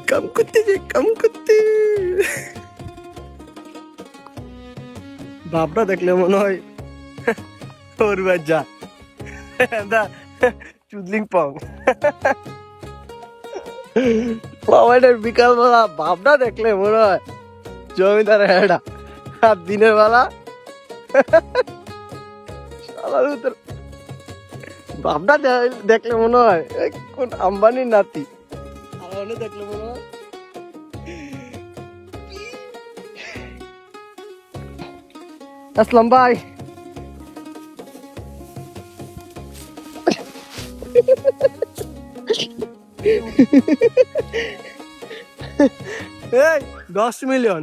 কাম করতে যে কাম করতে বাপটা দেখলে মনে হয় ওর যা চুদলিং পং বাবাটার বিকালবেলা বাপটা দেখলে মনে হয় জমিদার হেডা আর দিনের বেলা বাপটা দেখলে মনে হয় কোন আম্বানির নাতি আর দেখলে মনে হয় আসলাম ভাই এই 10 মিলিয়ন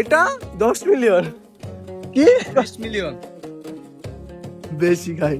এটা 10 মিলিয়ন কি 10 মিলিয়ন বেশি খাই